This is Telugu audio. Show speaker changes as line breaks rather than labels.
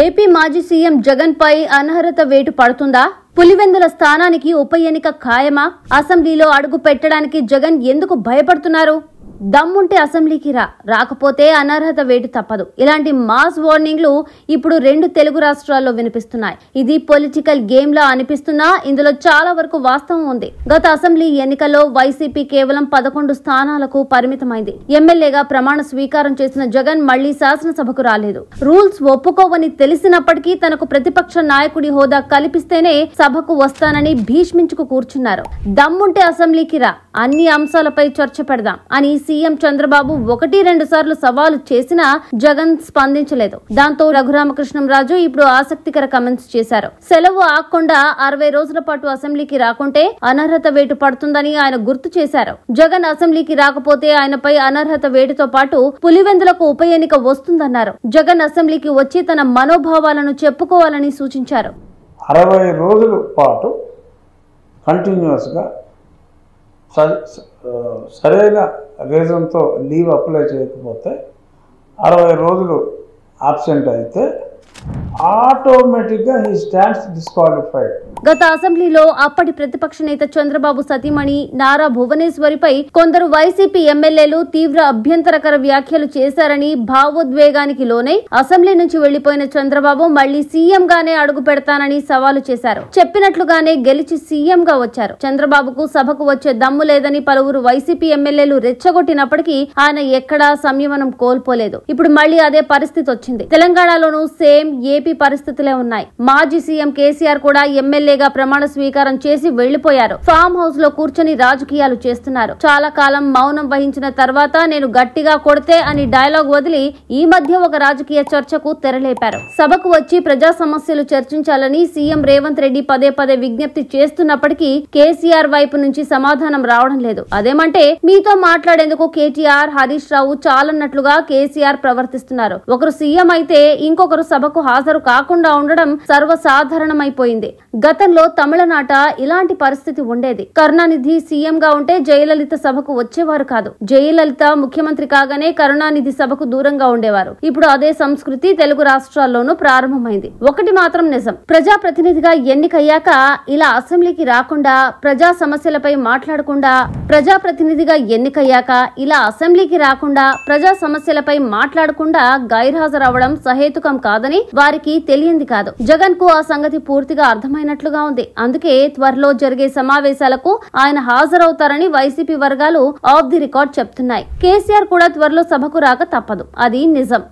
ఏపీ మాజీ సీఎం జగన్ పై అనర్హత వేటు పడుతుందా? పులివెందుల స్థానానికి ఉప ఎన్నిక ఖాయమా? అసెంబ్లీలో అడుగు పెట్టడానికి జగన్ ఎందుకు భయపడుతున్నారు? దమ్ముంటే అసెంబ్లీకి రాకపోతే అనర్హత వేటు తప్పదు. ఇలాంటి మాస్ వార్నింగ్లు ఇప్పుడు రెండు తెలుగు రాష్ట్రాల్లో వినిపిస్తున్నాయి. ఇది పొలిటికల్ గేమ్ లా అనిపిస్తున్నా ఇందులో చాలా వరకు వాస్తవం ఉంది. గత అసెంబ్లీ ఎన్నికల్లో వైసీపీ కేవలం 11 స్థానాలకు పరిమితమైంది. ఎమ్మెల్యేగా ప్రమాణ స్వీకారం చేసిన జగన్ మళ్లీ శాసనసభకు రాలేదు. రూల్స్ ఒప్పుకోవని తెలిసినప్పటికీ తనకు ప్రతిపక్ష నాయకుడి హోదా కల్పిస్తేనే సభకు వస్తానని భీష్మించుకు కూర్చున్నారు. దమ్ముంటే అసెంబ్లీకి అన్ని అంశాలపై చర్చ పెడదాం అని సీఎం చంద్రబాబు 1-2 సార్లు సవాలు చేసినా జగన్ స్పందించలేదు. దాంతో రఘురామకృష్ణంరాజు ఇప్పుడు ఆసక్తికర కామెంట్స్ చేశారు. సెలవు ఆగకుండా 60 రోజుల పాటు అసెంబ్లీకి రాకుంటే అనర్హత వేటు పడుతుందని ఆయన గుర్తు చేశారు. జగన్ అసెంబ్లీకి రాకపోతే ఆయనపై అనర్హత వేటుతో పాటు పులివెందులకు ఉప ఎన్నిక వస్తుందన్నారు. జగన్ అసెంబ్లీకి వచ్చి తన మనోభావాలను చెప్పుకోవాలని సూచించారు.
60 రోజుల పాటు కంటిన్యూస్గా సరైన రీజన్తో లీవ్ అప్లై చేయకపోతే 60 రోజులు ఆబ్సెంట్ అయితే ఆటోమేటిక్గా హీ స్టాండ్స్ డిస్క్వాలిఫైడ్.
గత అసెంబ్లీలో అప్పటి ప్రతిపక్ష నేత చంద్రబాబు సతీమణి నారా భువనేశ్వరిపై కొందరు వైసీపీ ఎమ్మెల్యేలు తీవ్ర అభ్యంతరకర వ్యాఖ్యలు చేశారని భావోద్వేగానికి లోనై అసెంబ్లీ నుంచి వెళ్లిపోయిన చంద్రబాబు మళ్లీ సీఎం గానే అడుగు పెడతానని సవాలు చేశారు. చెప్పినట్లుగానే గెలిచి సీఎం గా వచ్చారు. చంద్రబాబుకు సభకు వచ్చే దమ్ము లేదని పలువురు వైసీపీ ఎమ్మెల్యేలు రెచ్చగొట్టినప్పటికీ ఆయన ఎక్కడా సంయమనం కోల్పోలేదు. ఇప్పుడు మళ్లీ అదే పరిస్థితి వచ్చింది. తెలంగాణలోనూ సేమ్ ఏపీ పరిస్థితులే ఉన్నాయి. మాజీ సీఎం కేసీఆర్ కూడా ఎమ్మెల్యేగా ప్రమాణ స్వీకారం చేసి వెళ్లిపోయారు. ఫామ్ హౌస్ లో కూర్చొని రాజకీయాలు చేస్తున్నారు. చాలా కాలం మౌనం వహించిన తర్వాత నేను గట్టిగా కొడితే అని డైలాగ్ వదిలి ఈ మధ్య ఒక రాజకీయ చర్చకు తెరలేపారు. సభకు వచ్చి ప్రజా సమస్యలు చర్చించాలని సీఎం రేవంత్ రెడ్డి పదే విజ్ఞప్తి చేస్తున్నప్పటికీ కేసీఆర్ వైపు నుంచి సమాధానం రావడం లేదు. అదేమంటే మీతో మాట్లాడేందుకు కేటీఆర్, హరీష్ రావు చాలన్నట్లుగా కేసీఆర్ ప్రవర్తిస్తున్నారు. ఒకరు సీఎం అయితే ఇంకొకరు సభకు హాజరు కాకుండా ఉండడం సర్వసాధారణమైపోయింది. గతంలో తమిళనాట ఇలాంటి పరిస్థితి ఉండేది. కరుణానిధి సీఎం గా ఉంటే జయలలిత సభకు వచ్చేవారు కాదు. జయలలిత ముఖ్యమంత్రి కాగానే కరుణానిధి సభకు దూరంగా ఉండేవారు. ఇప్పుడు అదే సంస్కృతి తెలుగు రాష్ట్రాల్లోనూ ప్రారంభమైంది. ఒకటి మాత్రం నిజం, ప్రజాప్రతినిధిగా ఎన్నికయ్యాక ఇలా అసెంబ్లీకి రాకుండా, ప్రజా సమస్యలపై మాట్లాడకుండా, ప్రజాప్రతినిధిగా ఎన్నికయ్యాక ఇలా అసెంబ్లీకి రాకుండా, ప్రజా సమస్యలపై మాట్లాడకుండా గైర్హాజరవడం సహేతుకం కాదని వారికి తెలియంది కాదు. జగన్ కు ఆ సంగతి పూర్తిగా అర్థమైనట్లుగా ఉంది. అందుకే త్వరలో జరిగే సమావేశాలకు ఆయన హాజరవుతారని వైసీపీ వర్గాలు ఆఫ్ ది రికార్డ్ చెప్తున్నాయి. కేసీఆర్ కూడా త్వరలో సభకు రాక తప్పదు. అది నిజం.